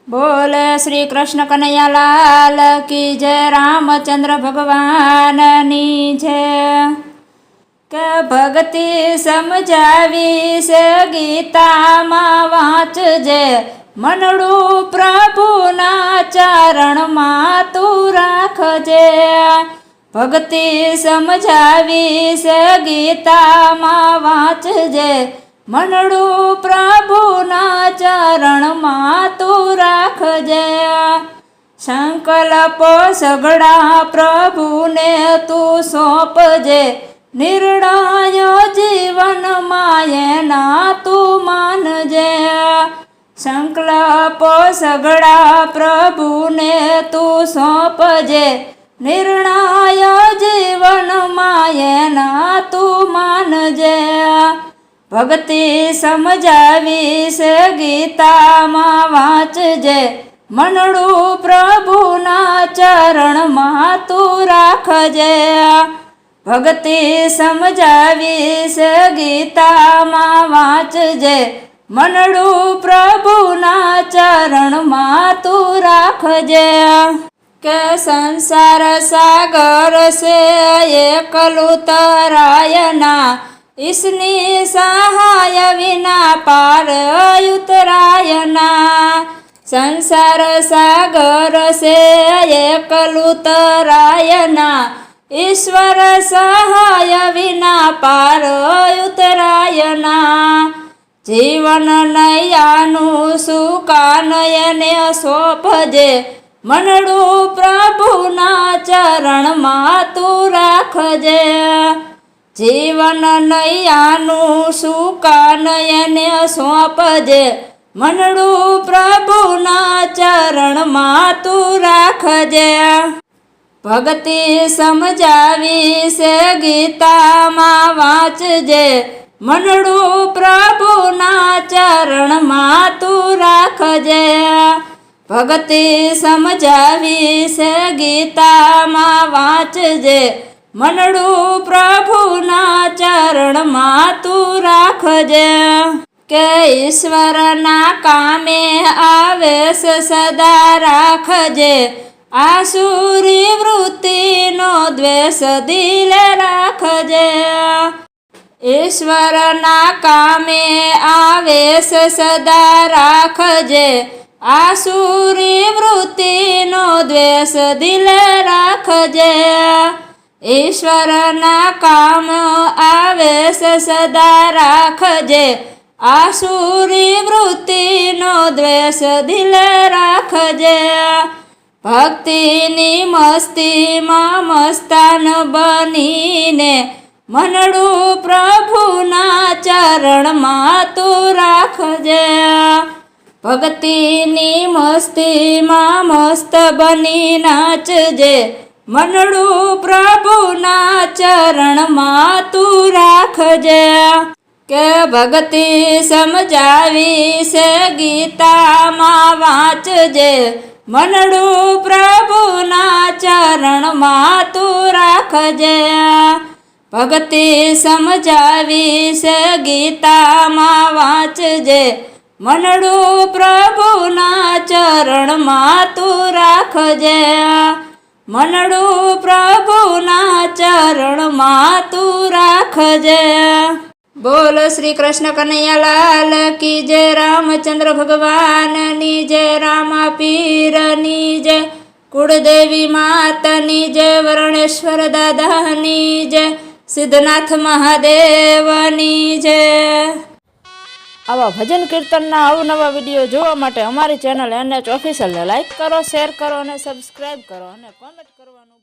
बोल श्री कृष्ण कन्हैया लाल की जय। रामचंद्र भगवान नी जय। के भक्ति समझावी से गीता मां वांचजे, मनडू प्रभु ना चरण मां तू राखजे। भक्ति समझावी से गीता मां वांचजे, मनडू प्रभु ना चरण मां तू राखजे। संकल्पो सगड़ा प्रभु ने तू सौंपजे, निर्णय जीवन माये ना तू मानजे। संकल्पो सगड़ा प्रभु ने तू सौंपजे, निर्णय जीवन माये ना तू मानजे। भक्ति समझावी से गीता मां वांचजे, मनडू प्रभु ना चरण मां तू राखजे। भक्ति समझावी से गीता मां वांचजे, मनडू प्रभु ना चरण मां तू राखजे। के संसार सागर से एकलू तराय ना, इसनी सहाय विना पार उतराय ना। संसार सागर से एकलू तराय ना, ईश्वर सहाय विना पार उतराय ना। जीवन नैयानु सुकानयने सोंपजे, मनडू प्रभु ना चरण मां तू राखजे। जीवन नैयानु सुकानयने सोंपजे, मनडू प्रभु ना चरण मां तू राखजे। भक्ति समझावी से गीता मां वांचजे, मनडू प्रभु ना चरण मां तू राखजे। भक्ति समझावी से गीता मां वांचजे, मनडू प्रभु ना चरण मां तू राखजे। के ईश्वर ना कामे आवेश सदा राखजे, आसुरी वृत्ति नो द्वेष दिले राखजे। ईश्वर ना कामे आवेश सदा राखजे, आसुरी वृत्ति नो द्वेष दिले राखजे। ईश्वर ना काम आवेश सदा राखजे, आसुरी वृत्ति नो द्वेष दिले राखजे। भक्ति नी मस्ती मां मस्तान बनीने, मनडू प्रभु ना चरण मां तू राखजे। भक्ति नी मस्ती मां मस्त बनी नाचजे, मनडू प्रभु ना चरण मां तू राखजे। के भक्ति समझावी से गीता मां वांचजे, मनडू प्रभु ना चरण मां तू राखजे। भक्ति समझावी से गीता मां वांचजे, मनडू प्रभु ना चरण मां तू राखजे। मनडू प्रभु ना चरण मां तू राखजे। बोल श्री कृष्ण कन्हैया लाल की जय। रामचंद्र भगवान नी जय। रामा पीर नी जय। कुलदेवी माता नी जय। वर्णेश्वर दादा नी जय। सिद्धनाथ महादेव नी जय। आवा भजन कीर्तनना अवनवा विडियो जोवा माटे अमारी चेनल NH ऑफिशियल ने लाइक करो, शेर करो અને સબસ્ક્રાઇબ કરો અને કોમેન્ટ કરવાનું